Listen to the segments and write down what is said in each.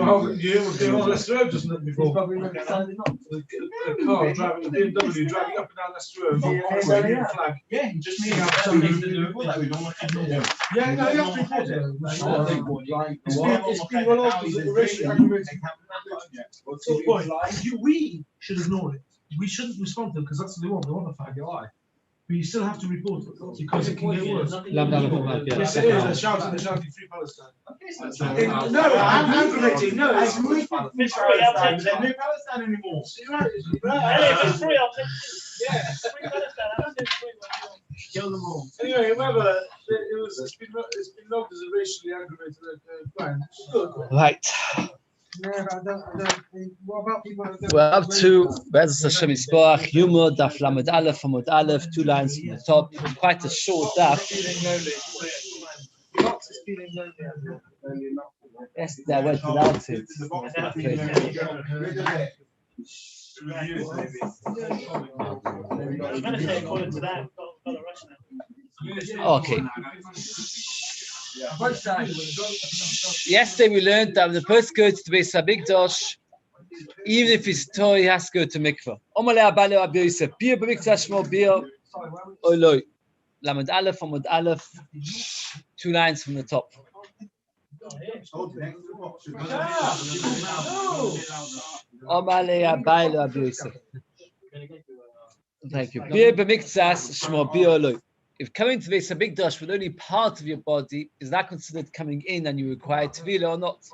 Leicester Road just before. The car driving the BMW driving up and down Leicester Road. Flag. Yeah, just me. Yeah, no, you have to report it. It's been well over the racially aggravated. We should ignore it. We shouldn't respond to them because that's what they want. They want a flag. But you still have to report it because it can get worse. Yes, it is. They're shouting free Palestine. No, I'm aggravating. No, it's free Palestine. There's no Palestine anymore. It's free, I'll take it. Yeah. Free Palestine. I'm saying free. Kill them all. Anyway, remember, it's been logged as a racially aggravated crime. Right. What about people? We're up to Beis Hashem Yisborach, Yoma, Daf Lamed Aleph, Amud Aleph, 2 lines from the top. Quite a short daf. Yes, I went without it. Okay. Yesterday we learned that when the person goes to Beis Hamikdash, even if he's toy, he has to go to mikvah. Omalei Abale Rabbi Yosef, Beer b'mikvah shmo beer oloi. Lamed Aleph, Amud Aleph, 2 lines from the top. Omalei Abale Rabbi Yosef. Thank you. Beer b'mikvah shmo beer oloi. If coming to Beis Hamikdash with only part of your body, is that considered coming in and you require tefillah or not?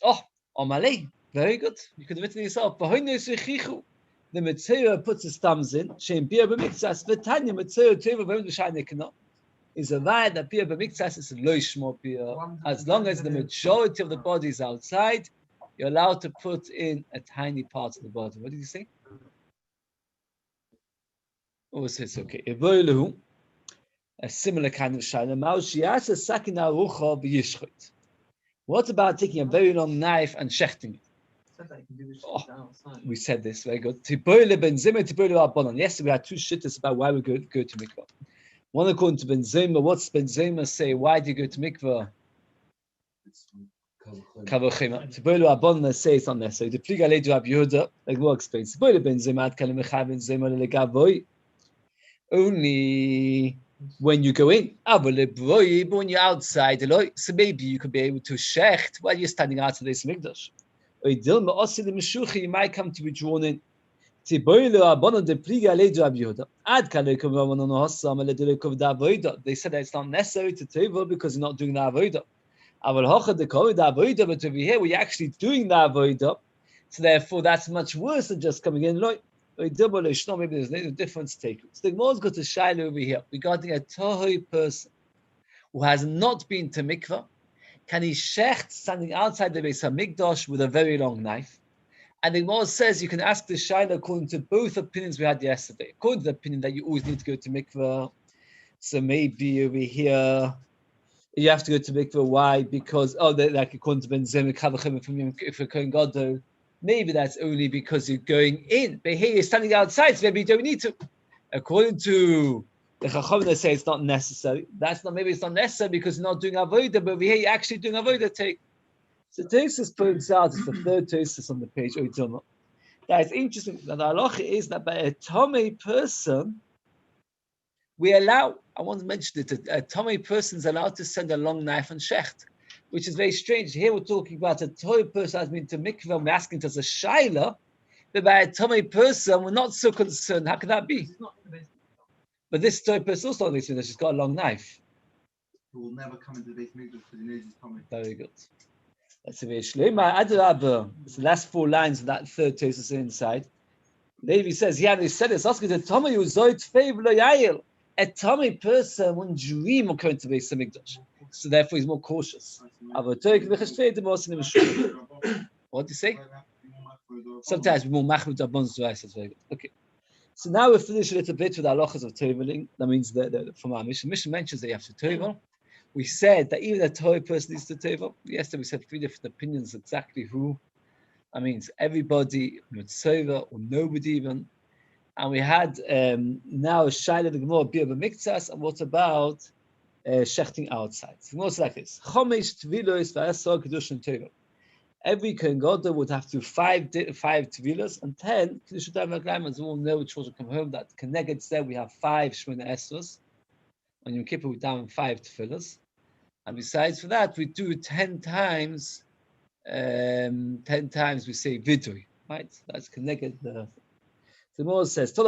Oh, Omalei, very good. You could have written yourself. The Mitzvah puts his thumbs in. Shem beer b'mikvah v'tanya Mitzvah teva v'mikvah is a right that beer b'mikvah is a lo shmo beer. As long as the majority of the body is outside, you're allowed to put in a tiny part of the body. What did you say? Oh, it's okay. A similar kind of shayla. What about taking a very long knife and shechting it? We said this, very good. Yes, we had 2 shittas about why we go to mikvah. One according to Ben Zoma. What's Ben Zoma say? Why do you go to mikvah? Kavachema. Tiboilu Abon say it's not necessary. The pliga leid Rabbi Yehuda, like more explains. Tiboilu Ben Zoma ad kalim mechav Ben Zoma legavoy. Only when you go in. But when you're outside, so maybe you could be able to shecht while you're standing outside this mikdash. You might come to be drawn in. They said that it's not necessary to table because you're not doing the avodah. But over here, we're actually doing the avodah. So therefore, that's much worse than just coming in. Maybe there's no difference to take. So the Gemara's got a shaila over here regarding a tohoi person who has not been to mikvah. Can he shecht standing outside the Beis Hamikdash with a very long knife? And the Gemara says you can ask the shaila according to both opinions we had yesterday. According to the opinion that you always need to go to mikvah, so maybe over here you have to go to mikvah. Why? Because like according to Ben Zoma, if you're going Gadol. Maybe that's only because you're going in. But here you're standing outside, so maybe you don't need to. According to the Chacham, they say it's not necessary. Maybe it's not necessary because you're not doing avodah, but over here you're actually doing avodah take. So Tosfos points out, it's the third Tosfos on the page, Oidoma. That is interesting. Now the halacha is that by a Tomei person, we allow, I want to mention it, a Tomei person is allowed to send a long knife and shecht. Which is very strange. Here we're talking about a toy person has been to mikvah. We're asking it as a shaila, but by a tummy person, we're not so concerned. How can that be? But this toy person also not she's got a long knife. He will never come into the base mikvah because he knows he's coming. Very good. That's a very shleima adrabah. It's the last 4 lines of that third Tosfos inside. Levi says, yeah, they said it's asking the tummy who zoit favor yayil. A tummy person wouldn't dream of coming to Beis Hamikdash. So therefore he's more cautious. What do you say? Sometimes we're more machmir dabons to us. Very good. Okay. So now we've finished a little bit with our halachas of toveling. That means that from our mission mentions that you have to tovel. We said that even a toy person needs to tovel. Yesterday we said 3 different opinions exactly who. That means everybody, mitzvah or nobody even. And we had now a shaila the Gemara beer b'miktzas, and what about shechting outside. So most like this. Chomesh tvilos v'asor kedushin teva. Every Kohen Gadol would have to do five tvilos and 10 kedushin teva. As we all know, children come home that Keneged said we have 5 shmona esros. On Yom Kippur we down 5 tefillas, and besides for that we do 10 times. 10 times we say vidui, right? That's connected. The Moses says, you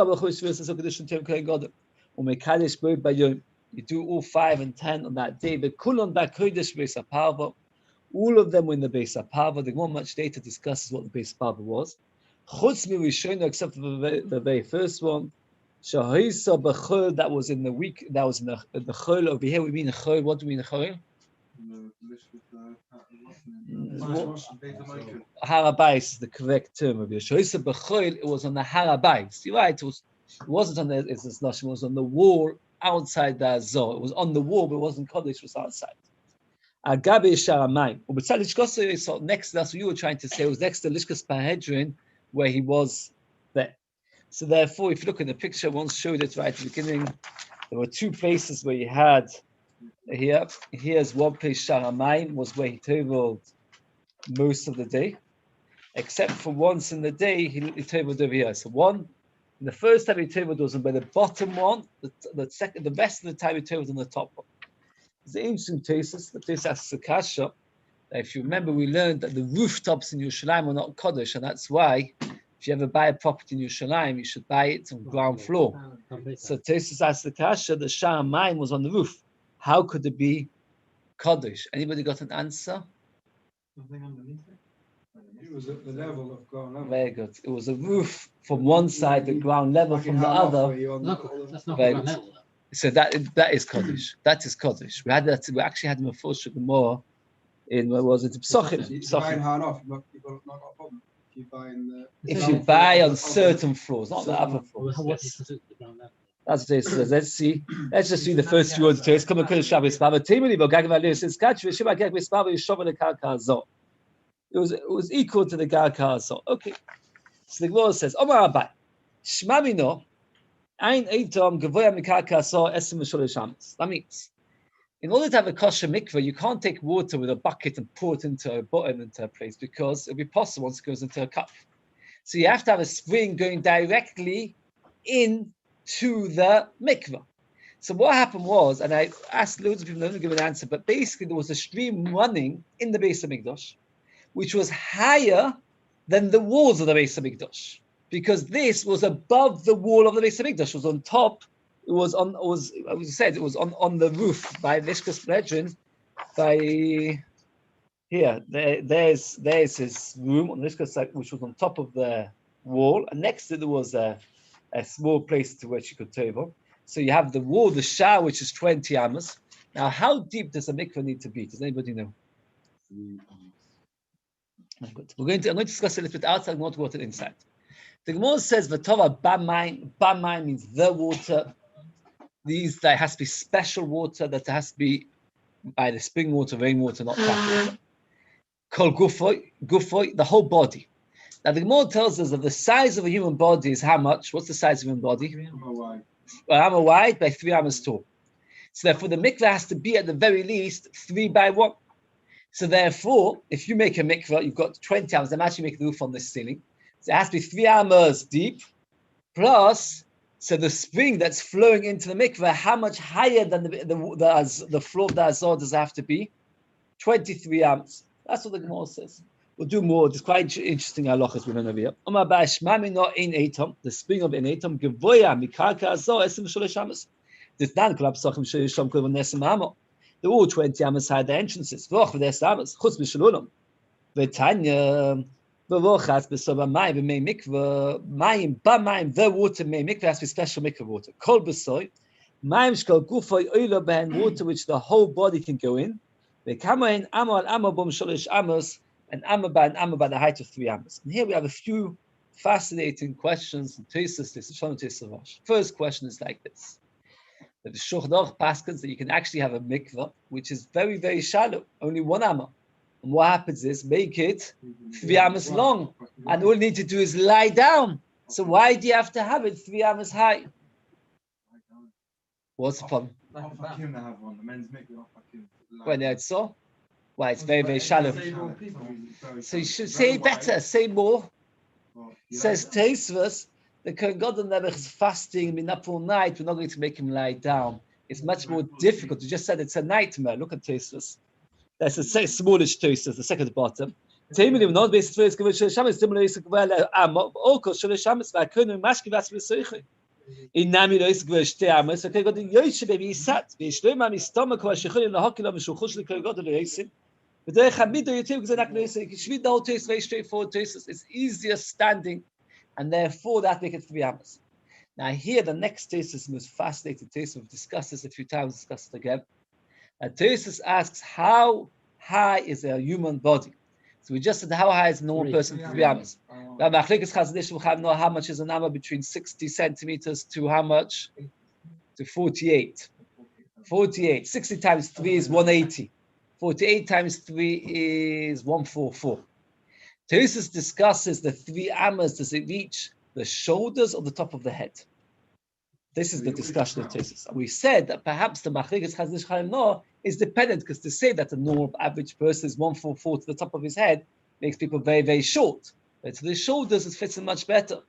do all 5 and 10 on that day, but all of them were in the Beis Aparva. They want much data discusses what the Beis Aparva was. Except for the very first one. That was in the week, that was in the chol over here. We mean the chol. What do we mean the chol? Harabais is the correct term of Yeshua. It was on the Harabais. You're right. It wasn't on the. It was on the wall outside the Azor. It was on the wall, but it wasn't Kodesh. It was outside. Agabe Sharamayim. So next, that's what you were trying to say. It was next to Lishkas Parhedrin, where he was there. So therefore, if you look in the picture, I once showed it right at the beginning. There were 2 places where you had here. Here's one place, Sharamayim, was where he tabled most of the day, except for once in the day he tabled over here. So the first time he tabled was by the bottom one. The second, the rest of the time he tabled on the top one. It's an interesting thesis. The thesis asks Sakasha. If you remember, we learned that the rooftops in Yerushalayim are not Kodesh, and that's why. If you ever buy a property in Yerushalayim, you should buy it on ground floor. So Tesis asked the Kasha, the Sha'amayim was on the roof. How could it be Kodesh? Anybody got an answer? It was at the level of ground level. Very good. It was a roof from one side, the ground level from the other. That's not Very ground good. level. So that is Kodesh. That is Kodesh. We had that. We actually had a full more in what was it? Psochim. If you buy on certain floors, not the other floors. What Yes. is considered the ground level? That's what it says. Let's see. Let's just see the first few words. Come on, Shabbos. It was equal to the Garka Azor. Okay. So the Gemara says, Omar Rabbi, Shmamino, Ein Eitom Gavoya Mikaka Azor Esim V'Sholosh Amos. That means, in order to have a kosher mikveh, you can't take water with a bucket and pour it into a place because it'll be possible once it goes into a cup. So you have to have a spring going directly into the mikveh. So what happened was, and I asked loads of people to give an answer, but basically there was a stream running in the Beis HaMikdash, which was higher than the walls of the Beis HaMikdash, because this was above the wall of the Beis HaMikdash. It was on top. It was on the roof by Lishkas Parhedrin. By here, there's his room on Lishkas, which was on top of the wall, and next to it there was a small place to which you could table. So you have the wall, the shower, which is 20 amas. Now, how deep does a mikveh need to be? Does anybody know? Good. I'm going to discuss it a little bit outside. I'm going to go to the inside. The Gemara says "V'tova b'mayim." B'mayim means the water. There has to be special water. That has to be either spring water, rainwater, not tap water. Kol gufoy, the whole body. Now the Gemara tells us that the size of a human body is how much? What's the size of a human body? 3 amma wide by 3 ammas tall. So therefore, the mikveh has to be at the very least 3 by 1. So therefore, if you make a mikveh, you've got 20 ammas. I'm actually making the roof on this ceiling. So it has to be 3 ammas deep, plus, so the spring that's flowing into the mikveh, how much higher than the floor of the Azor does it have to be? 23 ammas. That's what the Gemara says. We'll do more. It's quite interesting halachas we learn over here. The spring of Enetam, Gevoya, Mikaka Azor, Esim Sholosh Ammas. This Dan Klab Sachim Shom Kol Nesim Amo. They're all 20 ammas high, the entrances. V'och v'des ammas, chutz b'shalunam. V'tanya, v'vochas b'soba mayim v'mei mikveh, mayim b'mayim, the water mei mikveh has to be special mikveh water. Kol b'soy, mayim shkol gufoy oila b'hen, water which the whole body can go in. V'kamayin amo al amo b'm sholosh ammas, and amma by the height of 3 ammas. And here we have a few fascinating questions and thesis. First question is like this. That the Shulchan Aruch paskins that you can actually have a mikveh which is very, very shallow, only 1 amma. And what happens is make it 3 ammas long, and all you need to do is lie down. So why do you have to have it 3 ammas high? What's the problem? Off Hakim they have one. The men's mikveh off Hakim. When it's so, why it's very, very shallow. So you should say better, say more. Says Tosfos, the Kohen Gadol never is fasting, been up all night. We're not going to make him lie down. It's much more difficult. You just said it's a nightmare. Look at Tosfos. That's a smallish Tosfos, the second bottom. Teimulim not based first give Shul Shabbos similar is well Oko Shul Shabbos va können maski was wir suchen. In Nami is give shte amos okay got yosh be sat be shloim am stomach was shkhul in hakil am shukhush le got le yisim. But they hamid you take gesagt no is shvid out is very straightforward is it's easier standing and therefore that make it 3 amos. Now here the next test is the most fascinating test. We've discussed this a few times, discussed it again. Test asks how high is a human body? So we just said how high is a normal person for 3 amos. Now know how much is an amma between 60 centimeters to how much? To 48. 48. 60 times 3 is 180. 48 times 3 is 144. Tosfos discusses the 3 amas. Does it reach the shoulders or the top of the head? This is the discussion of Tosfos. And we said that perhaps the Machlikas Chazon Ish no is dependent, because to say that a normal average person is 144 to the top of his head makes people very, very short. But to the shoulders, it fits in much better.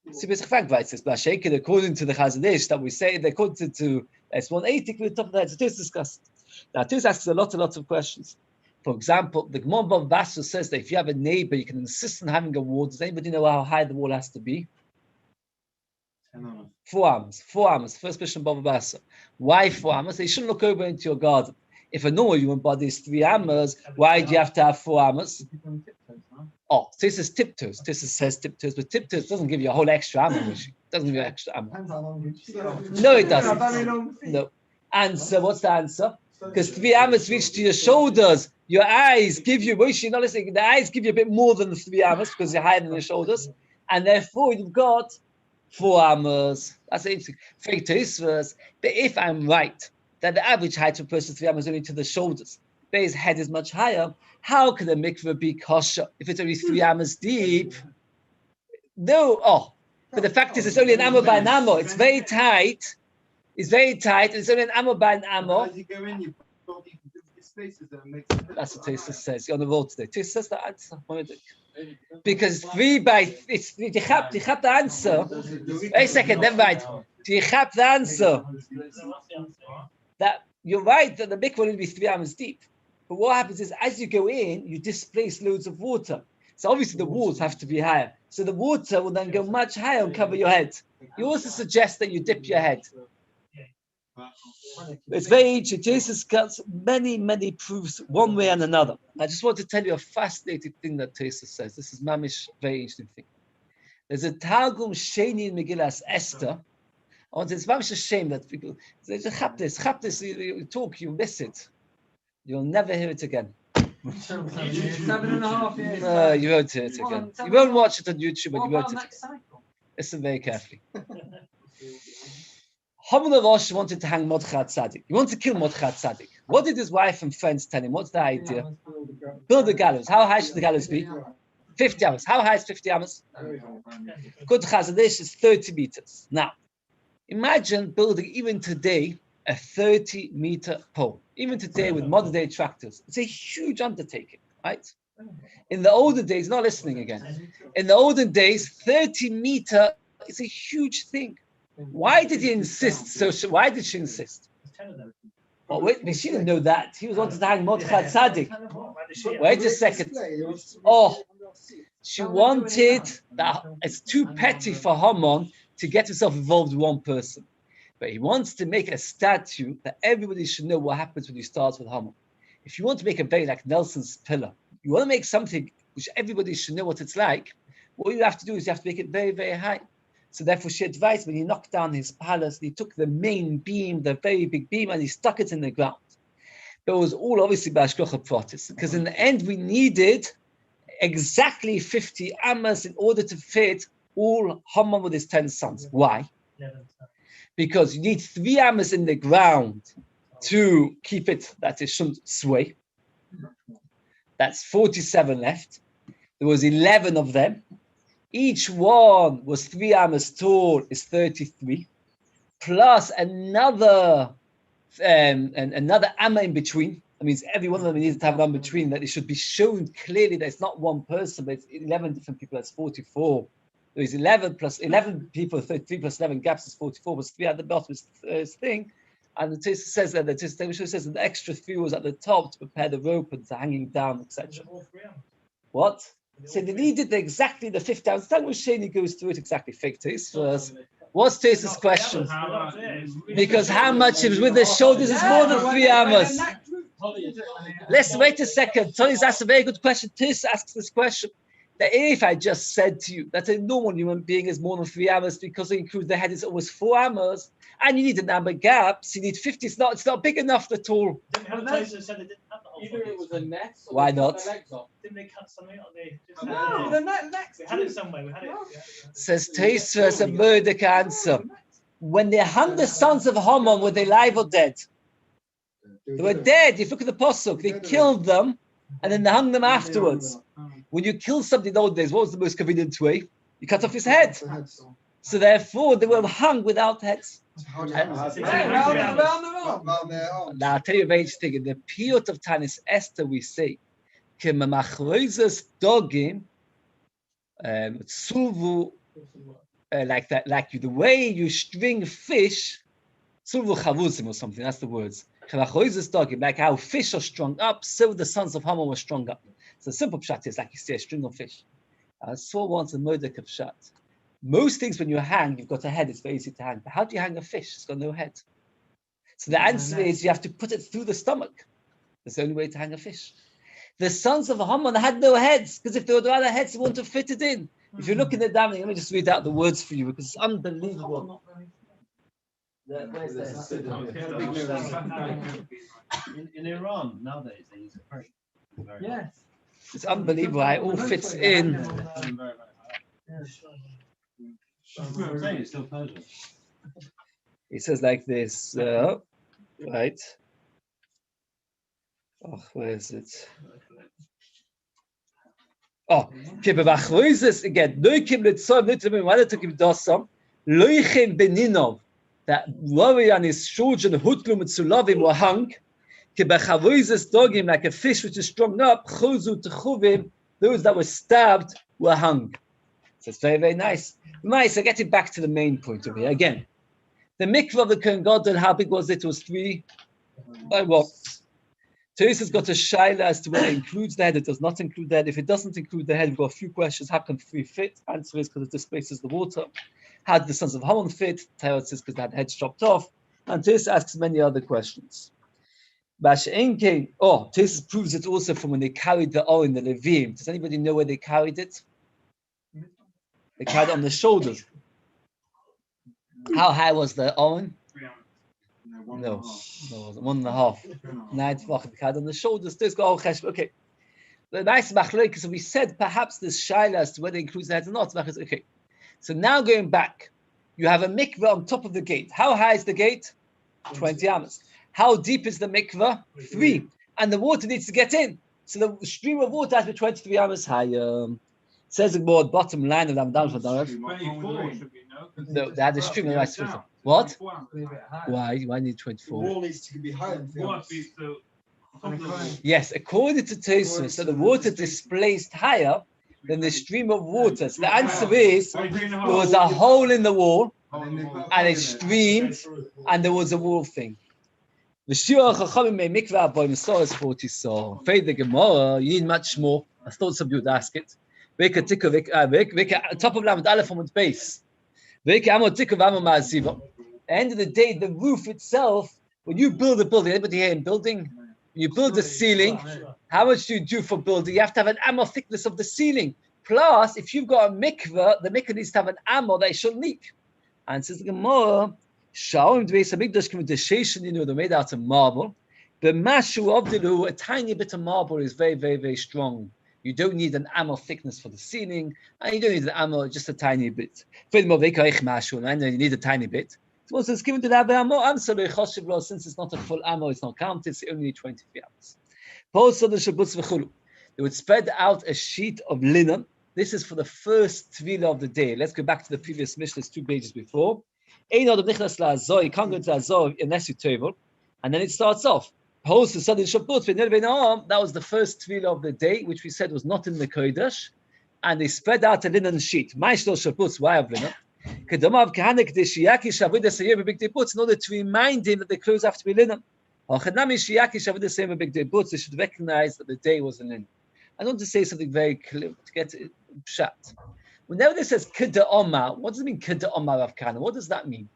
According to the Chazon Ish, that we say, according to it's 180 to the top of the head, it is discussed. Now, Tosfos asks a lot of questions. For example, the Gemara Bava Basra says that if you have a neighbor, you can insist on having a wall. Does anybody know how high the wall has to be? 4 amos. 4 amos. First question, Bava Basra. Why 4 amos? They shouldn't look over into your garden. If a normal human body is 3 amos, why do you have to have 4 amos? Oh, this is tiptoes. This says tiptoes, but tiptoes doesn't give you a whole extra amos. It doesn't give you extra amos. No, it doesn't. No. Answer. What's the answer? Because 3 amos reach to your shoulders. Your eyes give you, you're not listening, the eyes give you a bit more than the 3 amos because you're higher than your shoulders. And therefore, you've got 4 amos. That's interesting. Fake Tosfos. But if I'm right, that the average height of a person is 3 amos only to the shoulders, but his head is much higher, how can the mikveh be kosher if it's only 3 amos deep? No. Oh, but the fact is, it's only an amo by an amo. It's very tight. It's very tight. It's only an amo by an amo. That's what Tosfos says. You're on the road today. Tosfos says the answer. Because 3 by it's you have the answer. Wait a second, never mind. You have the answer. That you're right that the mikveh will be 3 amos deep. But what happens is, as you go in, you displace loads of water. So obviously the walls have to be higher. So the water will then go much higher and cover your head. You also suggest that you dip your head. It's very interesting. Tosfos cuts many proofs one way and another. I just want to tell you a fascinating thing that Tosfos says. This is mamish, very interesting thing. There's a Targum Sheni in Megillas Esther. It's mamish a shame that people say, chap this, you talk, you miss it. You'll never hear it again. 7.5 years. No, you won't hear it again. You won't watch it on YouTube, but you won't hear it again. Listen very carefully. Haman Rosh wanted to hang Mordechai Tzaddik. He wanted to kill Mordechai Tzaddik. What did his wife and friends tell him? What's the idea? Build a gallows. How high should the gallows be? 50 amos. How high is 50 amos? Good Chazon Ish is 30 meters. Now, imagine building, even today, a 30-meter pole. Even today with modern-day tractors. It's a huge undertaking, right? In the olden days, not listening again. In the olden days, 30-meter is a huge thing. Why did he insist? Why did she insist? Well, wait, she didn't know that. He was wanting to hang Mordechai Tzaddik. Wait a second. Oh, she wanted that. It's too petty for Haman to get himself involved with one person. But he wants to make a statue that everybody should know what happens when you start with Haman. If you want to make a very like Nelson's pillar, you want to make something which everybody should know what it's like, what you have to do is you have to make it very, very high. So therefore she advised when he knocked down his palace, he took the main beam, the very big beam, and he stuck it in the ground. But it was all obviously by Hashgacha Pratis, because in the end we needed exactly 50 amos in order to fit all Haman with his 10 sons. Why? Because you need 3 amos in the ground to keep it that it shouldn't sway. That's 47 left. There was 11 of them. Each one was 3 amos tall, is 33, plus another and another amma in between. That means every one of them needs to have one between, that it should be shown clearly that it's not one person, but it's 11 different people. That's 44. There is 11 plus 11 people, 3 plus 11 gaps is 44, but 3 at the bottom is thing. And the Tisa says that says that the extra 3 was at the top to prepare the rope and to hanging down, etc. What? So they needed exactly the 5th hour. That was Shani goes through it exactly. Fake taste first. What's Tisa's question? Because how much it was with the shoulders is more than 3 amas. Let's wait a second. Tony's asked a very good question. Tis asks this question. That if I just said to you that a normal human being is more than 3 amas because it includes the head is always 4 amas, and you need a number gap, so you need 50. It's not big enough at all. Either it was a net. Why not? Didn't they cut something out there? No, the net next. We had it somewhere. We had it. Says Tosfos a murder answer. When they hung the sons of Haman, were they alive or dead? They were dead. If you look at the pasuk, they killed them and then they hung them afterwards. When you kill somebody in the old days, what was the most convenient way? You cut off his head. So therefore, they were hung without heads. Now I'll tell you a very interesting thing. In the period of Tanis Esther, we say, dogim, like that, like the way you string fish, sulvu chavuzim or something. That's the words. Like how fish are strung up, so the sons of Haman were strung up. So simple pshat is like you see a string of fish. I saw once a murder pshat. Most things when you hang, you've got a head, it's very easy to hang. But how do you hang a fish? It's got no head. So the answer is you have to put it through the stomach. That's the only way to hang a fish. The sons of Haman had no heads, because if they would have had heads, they wouldn't have fitted in. If you look in the damning, let me just read out the words for you, because it's unbelievable. In Iran nowadays they use a crate. Yes. It's unbelievable how it all fits in. It's still Persian. It says like this, right? Oh, where is it? Oh, again. That Rabbi and his children Hutlu Mitzulavim were hung. Dogim, like a fish which is strung up, those that were stabbed were hung. So it's very, very nice. Nice, I get it back to the main point of here. Again, the mikvah of the Kohen Gadol, how big was it? It was 3 by what? Tosfos has got a shaila as to whether it includes the head, it does not include the head. If it doesn't include the head, we've got a few questions. How can 3 fit? Answer is because it displaces the water. How did the sons of Haman fit? Taylor says because they had heads chopped off. And Tosfos asks many other questions. Tosfos proves it also from when they carried the oil in the Levim. Does anybody know where they carried it? They carried it on the shoulders. How high was the oil? No, it wasn't 1.5. 9 they carried on the shoulders. Okay. The nice machlokes, so we said perhaps this shaila as to whether it includes the head or not. Okay. So now going back, you have a mikveh on top of the gate. How high is the gate? 20 amas. How deep is the mikveh? 3. And the water needs to get in. So the stream of water has to be 23 amas high. Says the board, bottom line of the down for the 24 should be, no? No, they had a stream of rice. What? Why? Why need 24? The wall needs to be higher than 3 Yes, according to Tosfos, so the water displaced higher than the stream of water. So the answer is there was a hole in the wall and it streamed and there was a wall thing. The Shiur Chachamim made mikvah by Messiah's 40 so. Fade the Gemara, you need much more. I thought some of you would ask it. Top of Lamed Aleph on its base. At the end of the day, the roof itself, when you build a building, anybody here in building? When you build a ceiling, how much do you do for building? You have to have an ammo thickness of the ceiling. Plus, if you've got a mikveh, the mikveh needs to have an ammo that it shouldn't leak. And says the Gemara, they're made out of marble. The mashu of the a tiny bit of marble is very, very, very strong. You don't need an ammo thickness for the ceiling, and you don't need an ammo, just a tiny bit. And you need a tiny bit. So it's given to the ammo. Since it's not a full ammo, it's not counted, so you only need 23 hours. They would spread out a sheet of linen. This is for the first tefillah of the day. Let's go back to the previous Mishnah's 2 pages before. You can't go to Azor unless you tevel. And then it starts off. That was the first tefillah of the day, which we said was not in the Kodesh. And they spread out a linen sheet. Why of linen? In order to remind him that the clothes have to be linen. They should recognize that the day was linen. I want to say something very clear to get it shut. Whenever it says Kida Omar, what does it mean Kida Omar Rav Kahana? What does that mean?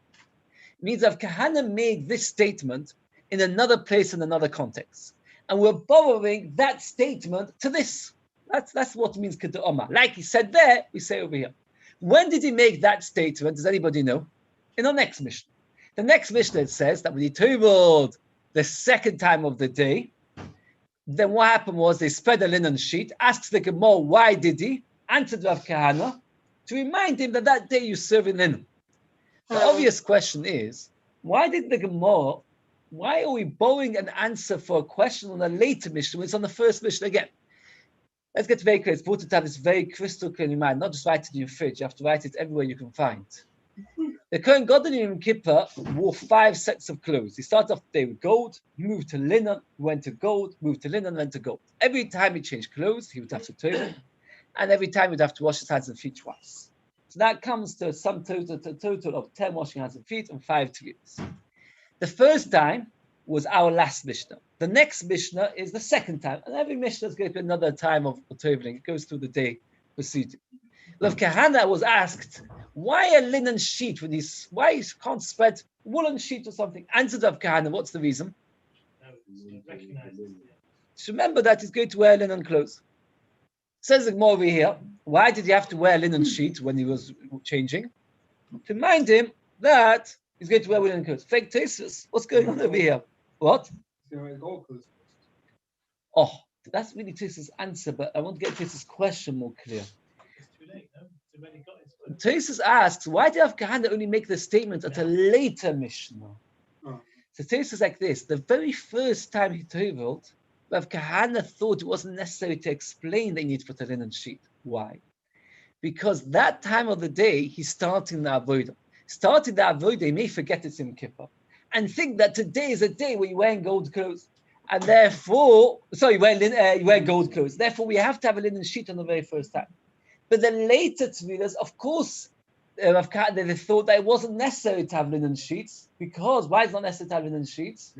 It means Rav Kahana made this statement in another place, in another context. And we're borrowing that statement to this. That's what it means Kida Omar. Like he said there, we say over here. When did he make that statement? Does anybody know? In our next Mishnah. The next Mishnah it says that when he told the second time of the day, then what happened was they spread a linen sheet, asked the Gemara, why did he? Answered Rav Kahana, to remind him that that day you serve in linen. The obvious question is, why are we borrowing an answer for a question on a later Mishnah when it's on the first Mishnah again? Let's get very clear. It's important to have this very crystal clear in your mind, not just write it in your fridge. You have to write it everywhere you can find. The Kohen Gadol in Yom Kippur wore 5 sets of clothes. He started off the day with gold, moved to linen, went to gold, moved to linen, went to gold. Every time he changed clothes, he would have to toilet, and every time he'd have to wash his hands and feet twice. So that comes to some total of 10 washing hands and feet and 5 tears. The first time was our last Mishnah. The next Mishnah is the second time, and every Mishnah is going to be another time of toiling. It goes through the day proceeding. Rav Kahana was asked, why a linen sheet why he can't spread woolen sheet or something? Answered Rav Kahana, what's the reason? Just remember that he's going to wear linen clothes. Says the Gemara over here, why did he have to wear a linen sheet when he was changing? To remind him that he's going to wear linen clothes. Fake tastes. What's going on over here? What? Oh, that's really Tastes' answer, but I want to get Tastes' question more clear. Tastes asks, why did Rav Kahana only make the statement at a later Mishnah? So Tastes like this: the very first time he toveled, Rav Kahana thought it wasn't necessary to explain that he needs to put a linen sheet. Why? Because that time of the day he's starting the avodah. Starting the avodah, he may forget it's Yom Kippur and think that today is a day where you're wearing gold clothes, and therefore, you wear gold clothes. Therefore, we have to have a linen sheet on the very first time. But the later Tvilas, of course, they thought that it wasn't necessary to have linen sheets. Because why is it not necessary to have linen sheets?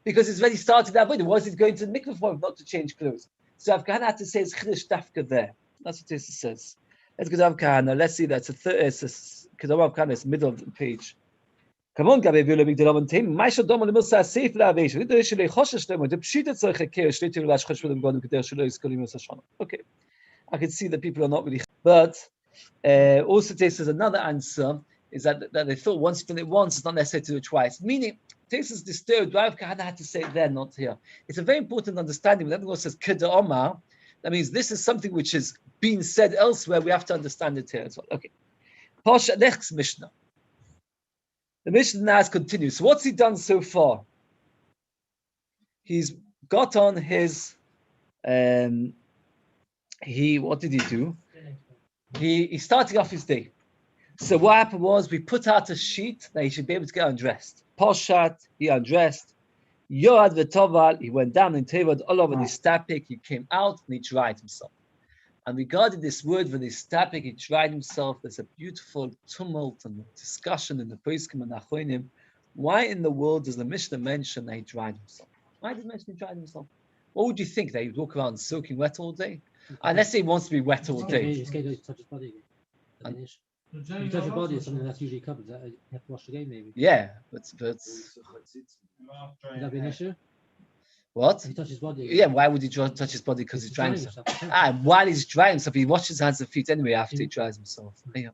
Because it's already started that way. Why is it going to the mikveh for him not to change clothes? So Rav Kahana had to say it's Chiddush Dafka there. That's what this says. Let's go to Rav Kahana. Let's see that. Because Rav Kahana is middle of the page. Come on, Gabi, will big deal on team. My shot domon limos sa safe la veish. It is really choshesh them. The pshita tzarich keir shlit to lash chosh with them godem keder shlo is kolim yosashon. Okay, I can see that people are not really. But also, there's another answer is that they thought once you've done it once, it's not necessary to do it twice. Meaning, this is disturbed. Rav Kahana had to say it there, not here. It's a very important understanding. When everyone says Kida Omar, that means this is something which is being said elsewhere. We have to understand it here as well. Okay. Pasha next Mishnah. The Mishnah now continues. So what's he done so far? He's got on his. What did he do? He's starting off his day. So what happened was we put out a sheet that he should be able to get undressed. Poshat, he undressed. Yoad v'toval, he went down and tevad all over his stapik. He came out and he dried himself. And regarding this word for this stapik, he dried himself. There's a beautiful tumult and discussion in the Poskim and Achronim. Why in the world does the Mishnah mention that he dried himself? Why did the Mishnah dried himself? What would you think? That he would walk around soaking wet all day? Let's say he wants to be wet all day. He's scared to touch his body again. You touch your body, it's something that's usually covered. You have to wash again, maybe. Yeah, but Would that be an issue? what? If he touches his body again. Yeah, why would he touch his body? Because he's drying himself. While he's drying himself, he washes his hands and feet anyway after he dries himself. Yeah.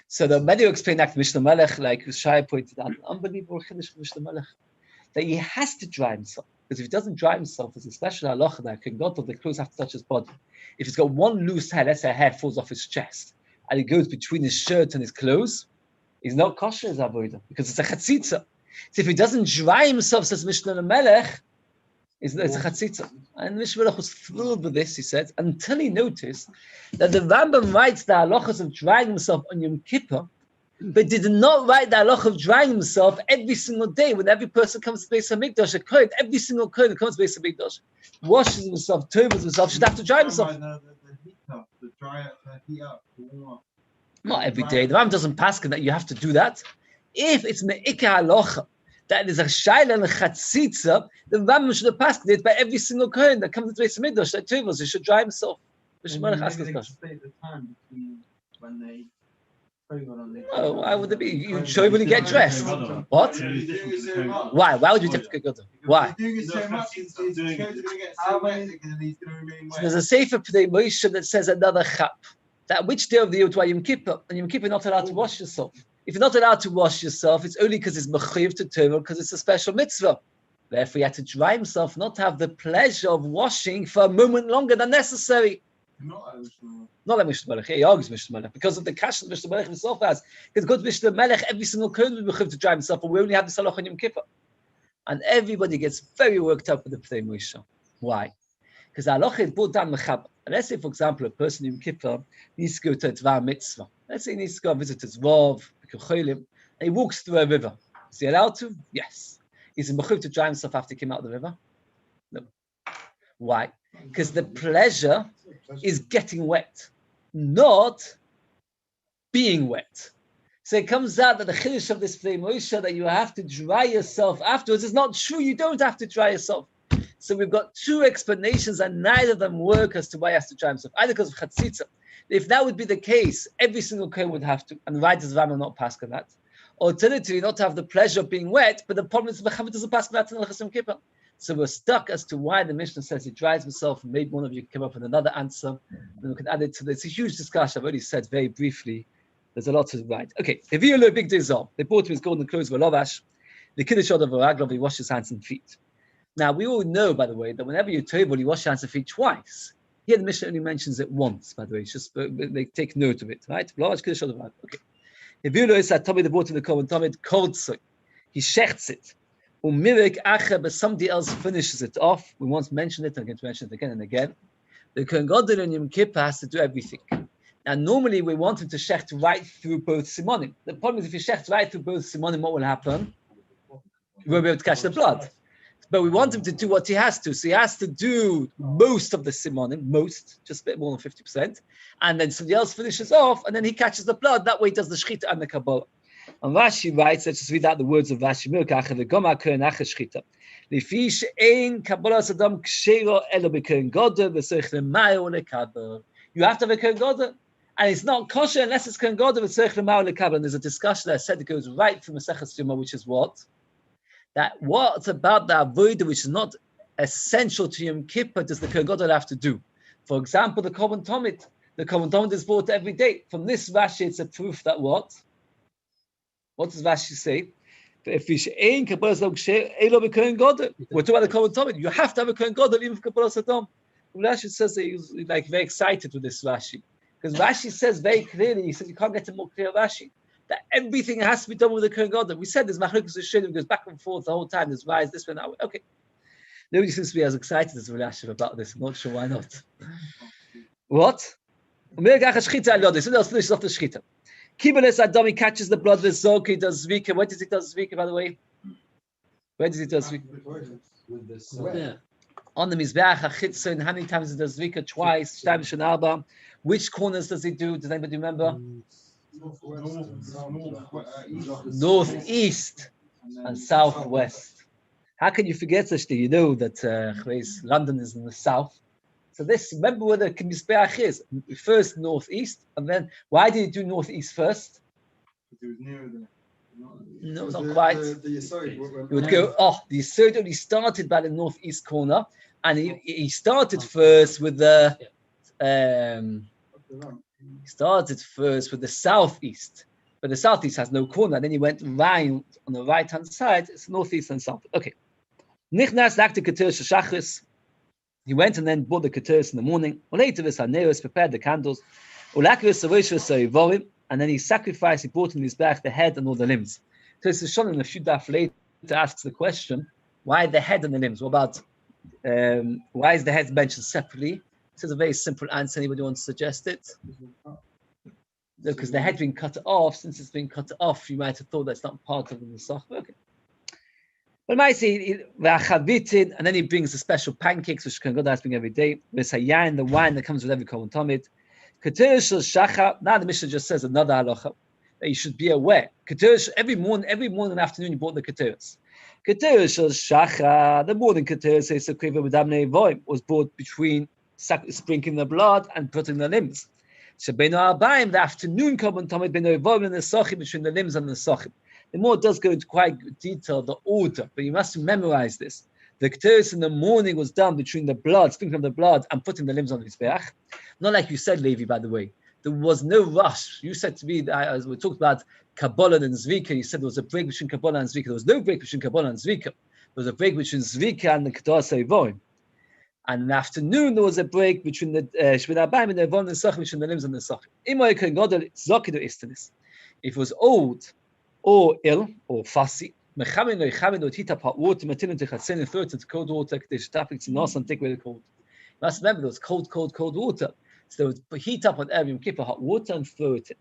So the many explain that Mishnah Melech, like Shai pointed out, unbelievable Chiddush of Mishnah Melech, that he has to dry himself. Because if he doesn't dry himself, there's a special halacha that the clothes have to touch his body. If he's got one loose hair, let's say a hair falls off his chest, and it goes between his shirt and his clothes, he's not kosher as avodah because it's a chatzitza. So if he doesn't dry himself, says Mishnah Melech, it's a chatzitza. And Mishnah Melech was thrilled with this, he said, until he noticed that the Rambam writes the halachas of drying himself on Yom Kippur but did not write the halacha of drying himself every single day when every person comes to Beis Hamikdash. A kohen, every single kohen who comes to Beis Hamikdash, washes himself, tovers himself, should have to dry himself. The heater, the dryer, the heat up, the warm up. Not every day. The Ram doesn't pass that you have to do that. If it's me'ikah halacha, that is a shayla and a chatzitza, the Ram should have passed it by every single kohen that comes to Beis Hamikdash that tovers, he should dry himself. Maybe they state the time between when they. Oh, why would it be? You show him when you get dressed. What? Why? Why would you take to go? Why? So there's a sefer Pnei Moshe that says another chap. That which day of the year to Yom Kippur? And Yom Kippur you're not allowed to wash yourself. If you're not allowed to wash yourself, it's only because it's mechuyev to Torah, because it's a special mitzvah. Therefore, he had to dry himself, not to have the pleasure of washing for a moment longer than necessary. Not like Mishnah Melech. He argues Mishnah Melech because of the cash that Mishnah Melech himself has. Because good Mishnah Melech, every single kohen will be mechuyev to dry himself, but we only have the salach on Yom Kippur. And everybody gets very worked up with the Pnei Moshe. Why? Because the halacha is brought down mechab. Let's say, for example, a person in Yom Kippur needs to go to a Dvar mitzvah. Let's say he needs to go visit his Rav, and he walks through a river. Is he allowed to? Yes. Is he mechuyev to dry himself after he came out of the river? No. Why? Because the pleasure is getting wet, not being wet. So it comes out that the chiddush of this Pnei Moshe that you have to dry yourself afterwards is not true. You don't have to dry yourself. So we've got two explanations, and neither of them work as to why he has to dry himself. Either because of chatzitza. If that would be the case, every single kohen would have to, and why does Rambam not pass on that? Alternatively, not to have the pleasure of being wet, but the problem is Mechamed doesn't pass on that in Yom Kippur. So we're stuck as to why the Mishnah says he dries himself, and maybe one of you can come up with another answer, and we can add it to this. It's a huge discussion. I've already said very briefly. There's a lot to write. Okay, if you know big dizol, they brought him his golden clothes for Lovash, the kiddush of Raglov, he washed his hands and feet. Now we all know, by the way, that whenever you're table, you wash your hands and feet twice. Here the Mishnah only mentions it once, by the way. It's just they take note of it, right? Lovash kiddush of Raglov. Okay. If you know, it's that Tommy they brought him the Kohen Tomid cold soy. He shechts it. But somebody else finishes it off. We once mentioned it, I'm going to mention it again and again. The Kohen Gadol in Yom Kippur has to do everything. Now, normally we want him to shecht right through both simonim. The problem is if you shecht right through both simonim, what will happen? You won't be able to catch the blood. But we want him to do what he has to. So he has to do most of the simonim, just a bit more than 50%. And then somebody else finishes off, and then he catches the blood. That way he does the shechita and the kabbalah. And Rashi writes, let's just read out the words of Rashi. You have to have a kohen gadol, and it's not kosher unless it's kohen gadol. And there's a discussion that said it goes right from Maseches Yoma, which is what? That what about the avodah which is not essential to Yom Kippur does the kohen gadol have to do? For example, the Kohen Tomid. The Kohen Tomid is brought every day. From this Rashi, it's a proof that what? What does Rashi say? We're talking about the Kohen Tomid. You have to have a Kohen Gadol even for Kabbalas Hadam. Rashi says that he was like very excited with this Rashi. Because Rashi says very clearly, he says you can't get a more clear Rashi, that everything has to be done with the Kohen Gadol. We said there's Machlokes Rishonim, goes back and forth the whole time. There's rise, this one, that way. Okay. Nobody seems to be as excited as Rashi about this. I'm not sure why not. What? Somebody else finishes off the Shechita. Kibeles Adami catches the blood with Zok, he does Zvika. Where does he do Zvika, by the way? Where does he do Zvika? On the Mizbeach HaChitzon, how many times he does Zvika? Twice. Shtam Shanarba. Which corners does he do? Does anybody remember? Northeast and southwest. How can you forget such thing? You know that London is in the south. So this, remember where the Mizbeach is. First northeast, and then why did he do northeast first? It was nearer the. No, not quite. He would go. The Yisroel only started by the northeast corner, and he started first with the. He started first with the southeast, but the southeast has no corner. Then he went round on the right hand side. It's northeast and south. Okay. Nichnas lakte keter shachris. He went and then bought the keteris in the morning. Prepared the candles. And then he sacrificed, he brought in his back the head and all the limbs. So it's shown in a few daf later asks the question, why the head and the limbs? What about, why is the head mentioned separately? This is a very simple answer. Anybody want to suggest it? because the head being cut off, since it's been cut off, you might have thought that's not part of the Nesach. Okay. But might say and then he brings the special pancakes, which can go to bring every day. There's the wine that comes with every Kohen Tamid. Now the Mishnah just says another halacha that you should be aware. Every morning and afternoon you bought the keteris. The morning keteris was bought between sprinkling the blood and putting the limbs. The afternoon Kohen Tamid between the limbs and the sochim. The more does go into quite detail the order, but you must memorize this. The keteris in the morning was done between the blood, sprinkling the blood, and putting the limbs on the mizbeach. Not like you said, Levi, by the way. There was no rush. You said to me, as we talked about Kabbalah and Zvika, you said there was a break between Kabbalah and Zvika. There was no break between Kabbalah and Zvika. There was a break between Zvika and the Kedah Sevoim. And in the afternoon, there was a break between the Shemina Abayim and the Evon and the Sachim, between the limbs and the Sachim. If it was old, or ill, or fussy, would heat up hot water, and throw it into cold water, and take away the cold. You must remember there was cold water. So they would heat up on Yom Kippur hot water and throw it in.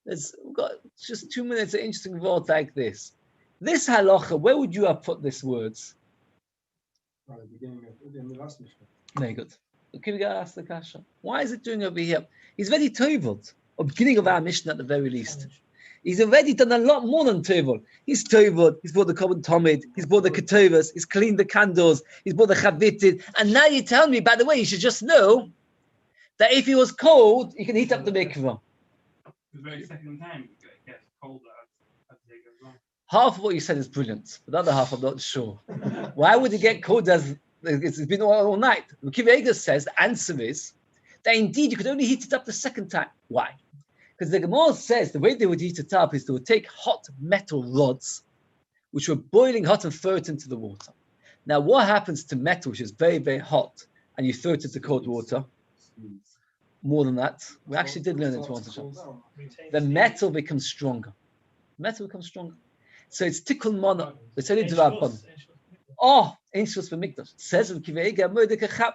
We've got just 2 minutes of interesting words like this. This halacha, where would you have put these words? Right at the beginning of the last Mishnah. Very good. Okay, we got to ask the kasha. Why is it doing over here? He's very toivled, or beginning of our Mishnah at the very least. He's already done a lot more than Tevel. He's Tevel, he's bought the Kohen Tamid, he's bought the Ketuvas, he's cleaned the candles, he's bought the Chavitit, and now you tell me, by the way, you should just know that if he was cold, you can heat up the mikvah. The very second time it gets colder as the day goes on. Half of what you said is brilliant, but the other half I'm not sure. Why would it get cold as it's been all night? Kiva says the answer is that indeed you could only heat it up the second time. Why? Because the Gemara says the way they would heat it up is they would take hot metal rods, which were boiling hot, and throw it into the water. Now, what happens to metal, which is very, very hot, and you throw it into cold water? More than that, we actually did learn it once. The metal becomes stronger. So it's tikkun mana. It's only drabban. Oh, Einshus B'Mikdash. Says of Kiveiga Mordechai.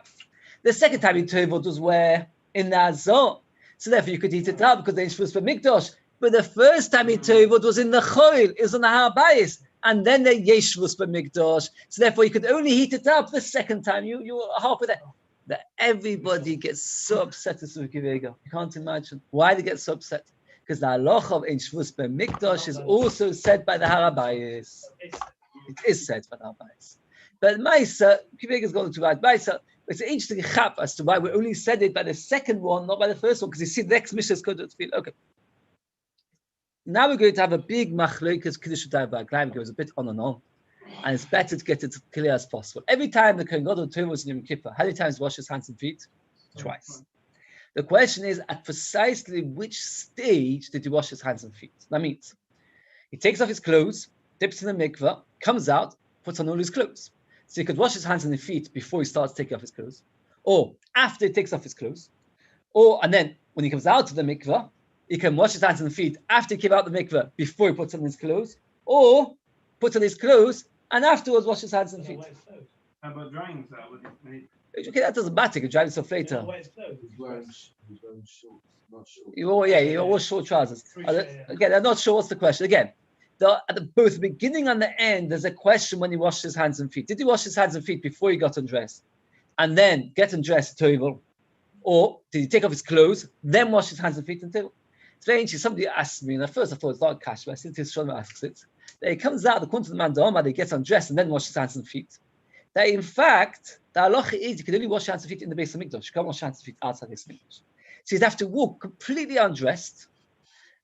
The second time he toveled was where? In the Azor. So therefore you could eat it up because the Einshus B'Mikdash. But the first time he toveled was in the Choil. It was on the Beis. And then the Yeshvus B'Mikdash. So therefore you could only heat it up the second time. You were halfway there. That everybody gets so upset with Kiveiga. You can't imagine why they get so upset. Because the halacha of Einshvus B'Mikdash is also said by the Beis. It is said by the Beis. But Maisa, Kiveiga is going to write Maisa. It's an interesting chap as to why we only said it by the second one, not by the first one, because you see the next Mishnah is going to feel okay. Now we're going to have a big machlokes Kiddush Davar. It goes a bit on and on, and it's better to get it as clear as possible. Every time the Kohen Gadol was in Yom Kippur, how many times wash his hands and feet? Twice. The question is, at precisely which stage did he wash his hands and feet? That means he takes off his clothes, dips in the mikveh, comes out, puts on all his clothes. So he could wash his hands and feet before he starts taking off his clothes, or after he takes off his clothes, and then when he comes out of the mikveh, he can wash his hands and feet after he came out of the mikveh before he puts on his clothes, or put on his clothes and afterwards wash his hands and feet. How about drying himself? Okay, that doesn't matter. You can dry himself later. He's wearing shorts, not shorts. He wore short trousers. Again, I'm not sure what's the question. Again, at both the beginning and the end, there's a question when he washed his hands and feet. Did he wash his hands and feet before he got undressed? And then get undressed, toivel? Or did he take off his clothes, then wash his hands and feet and toivel? It's very interesting. Somebody asked me, and at first I thought it's not cash, but I since his Shlomo asks it, that he comes out, according to the man Doma, that he gets undressed and then washes his hands and feet. That in fact, the halacha is you can only wash your hands and feet in the Beis Hamikdash. You can't wash your hands and feet outside the Beis Hamikdash. So you'd have to walk completely undressed,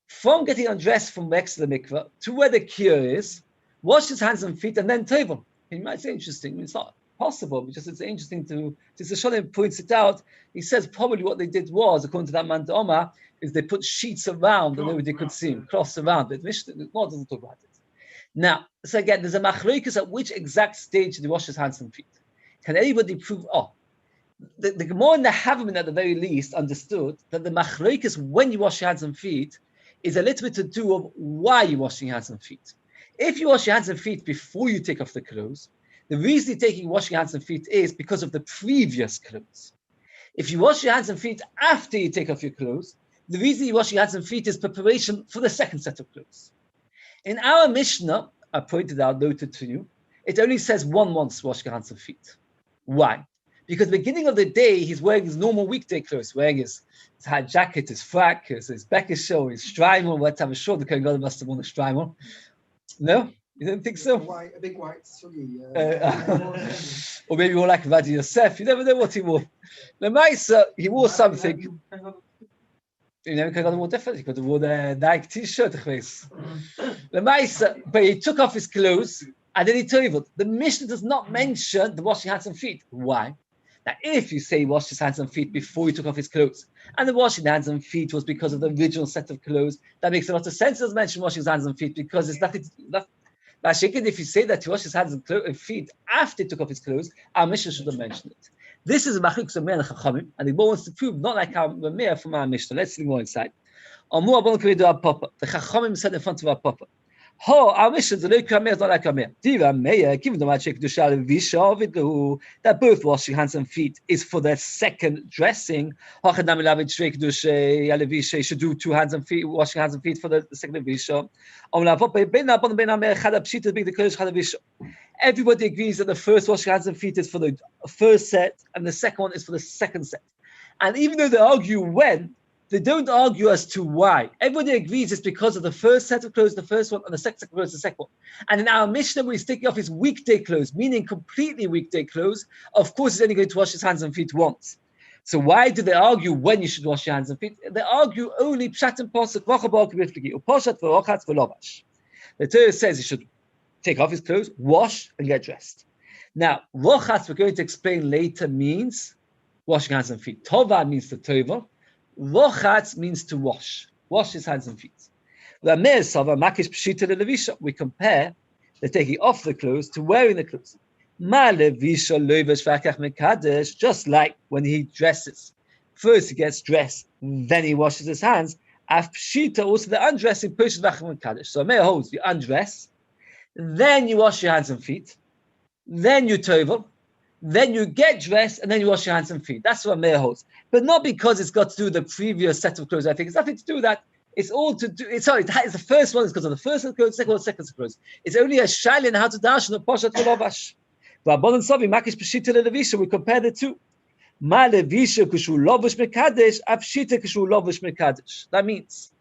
from getting undressed from next to the mikveh to where the kiyur is, wash his hands and feet, and then tovel. You might say interesting. I mean, it's not possible, but just it's interesting to. Since the Shalom points it out, he says probably what they did was, according to that man Doma, is they put sheets around and nobody could see him, cloths around. But the Gemara doesn't talk about it. Now, so again, there's a machlokes at which exact stage did he wash his hands and feet. Can anybody prove? The Gemara in the Havamin at the very least understood that the machlokes when you wash your hands and feet is a little bit to do of why you're washing your hands and feet. If you wash your hands and feet before you take off the clothes, the reason you're washing your hands and feet is because of the previous clothes. If you wash your hands and feet after you take off your clothes, The reason you wash your hands and feet is preparation for the second set of clothes. In our Mishnah, I pointed out, noted to you, it only says once wash your hands and feet. Why? Because at the beginning of the day, he's wearing his normal weekday clothes, wearing his high jacket, his frack, his Becker show, his Streimer, whatever. Sure, the Kohen Gadol must have worn a Streimer. No? You don't think so? A big white suggy. Or maybe more like Rabbi Yosef. You never know what he wore. The Maisa, he wore something. You never could have worn different. He could have worn a Nike t-shirt. The Maisa, but he took off his clothes and then he told. The Mishnah does not mention the washing hands and feet. Why? Now, if you say he washed his hands and feet before he took off his clothes, and the washing hands and feet was because of the original set of clothes, that makes a lot of sense. It doesn't mention washing his hands and feet because it's nothing. Now, if you say that he washed his hands and feet after he took off his clothes, our Mishnah should have mentioned it. This is a machlokes of Meir and Chachamim, and the Gemara wants to prove not like our Meir from our Mishnah. Let's see more inside. The Chachamim said in front of our Papa. Our Mishnah is not like our Meir. Given that both washing hands and feet is for their second dressing. Should do two hands and feet, washing hands and feet for the second visha. Everybody agrees that the first washing hands and feet is for the first set, and the second one is for the second set. And even though they argue when, they don't argue as to why. Everybody agrees it's because of the first set of clothes, the first one, and the second set of clothes, the second one. And in our Mishnah, we're taking off his weekday clothes, meaning completely weekday clothes. Of course, he's only going to wash his hands and feet once. So why do they argue when you should wash your hands and feet? They argue only pshat and posuk, the Torah says he should take off his clothes, wash, and get dressed. Now, rochatz, we're going to explain later, means washing hands and feet. Tova means the tova. Rochatz means to wash his hands and feet. We compare the taking off the clothes to wearing the clothes. Just like when he dresses. First he gets dressed, then he washes his hands. Also the undressing. So Meir holds, you undress, then you wash your hands and feet, then you tovel, then you get dressed, and then you wash your hands and feet. That's what Meir holds. But not because it's got to do with the previous set of clothes. I think it's nothing to do with that. It's all to do, it's the first one is because of the first set of clothes, second set of clothes. It's only a shail in how to dash and a poshat v'lovash. We compare the two. That means,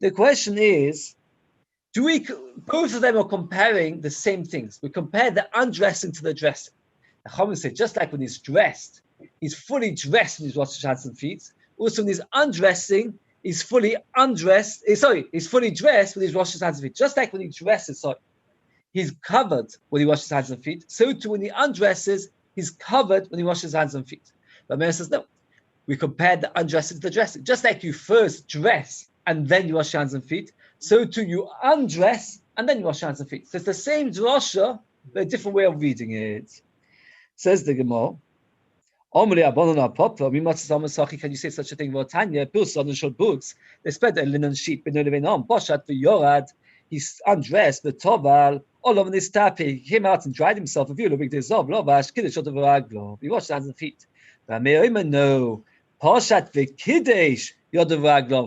the question is, both of them are comparing the same things. We compare the undressing to the dressing. The Chachamim say, just like when he's dressed, he's fully dressed when he's washing his hands and feet. Also, when he's undressing, he's fully undressed. He's fully dressed when he's washing his hands and feet. Just like when he dresses, he's covered when he washes his hands and feet. So too, when he undresses, he's covered when he washes his hands and feet. But Meir says, no. We compare the undressing to the dressing. Just like you first dress and then you wash your hands and feet, so too you undress and then you wash your hands and feet. So it's the same drasha, but a different way of reading it. Says the Gemara, can you say such a thing about Tanya? On short boots, they spread a linen sheet, he's undressed, the toval, all over his tap, he came out and dried himself, he washed his hands and feet. No,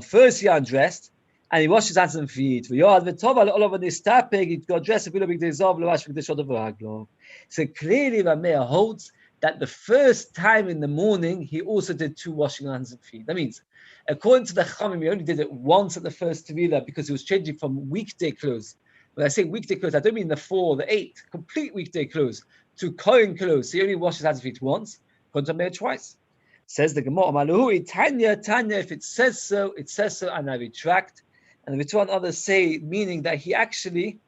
first he undressed, and he washed his hands and feet. All over his tap, he got dressed, so clearly Meir holds that the first time in the morning, he also did two washing hands and feet. That means, according to the Chachamim, he only did it once at the first Tevilah because he was changing from weekday clothes. When I say weekday clothes, I don't mean the 4 or the 8, complete weekday clothes, to Kohen clothes. So he only washed his hands and feet once, according to Meir twice. Says the Gemara, Tanya, if it says so, and I retract. And the Ritvan others say, meaning that he actually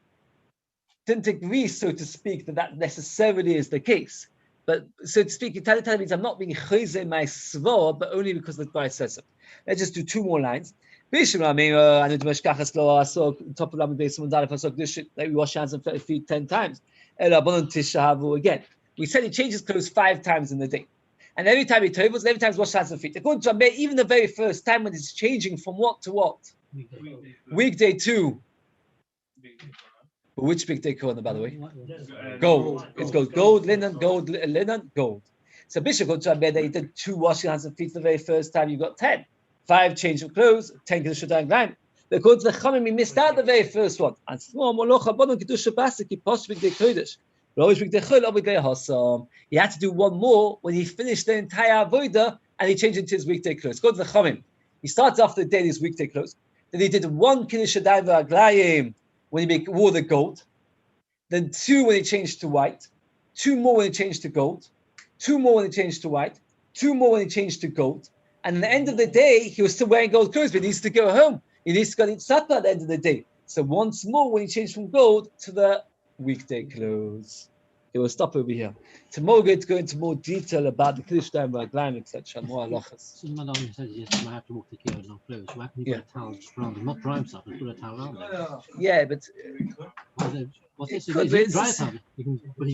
didn't agree, so to speak, that necessarily is the case. But so to speak, Tanya means I'm not being chayze my svor, but only because the Beis says so. Let's just do 2 more lines. I saw top of that we wash hands and feet 10 times. Again, we said he changes clothes 5 times in the day. And every time he tovels, every time he washes hands and feet. According to Rabbi, even the very first time when he's changing from what to what? Weekday 2. Which big day corner, by the way? Gold. It's gold, linen, gold. So Bishop goes to Rabbi that he did 2 washing hands and feet the very first time, you got 10. 5 change of clothes, 10 Kiddush Yadayim. But according to the Chachamim, he missed out the very first one. And small Molocha Bodon Kiddush Basik, he possibly did Kodesh. He had to do one more when he finished the entire avodah and he changed into his weekday clothes. Go to the Chachamim. He starts off the day in his weekday clothes. Then he did 1 Kiddush Yadayim V'Aglayim when he wore the gold. Then 2 when he changed to white. 2 more when he changed to gold. 2 more when he changed to white. 2 more when he changed to gold. And at the end of the day, he was still wearing gold clothes, but he needs to go home. He needs to go eat supper at the end of the day. So once more when he changed from gold to the weekday clothes. It will stop over here. Tomorrow we're going to go into more detail about the Kiddush Yadayim V'Aglayim, etc. More halachas. So the madam says yes, I have to walk the kids no clothes. Why can you put a towel just around them? Not dry himself, but put a towel around them. Yeah, but What's this? Because Dry it's- towel. You can, but he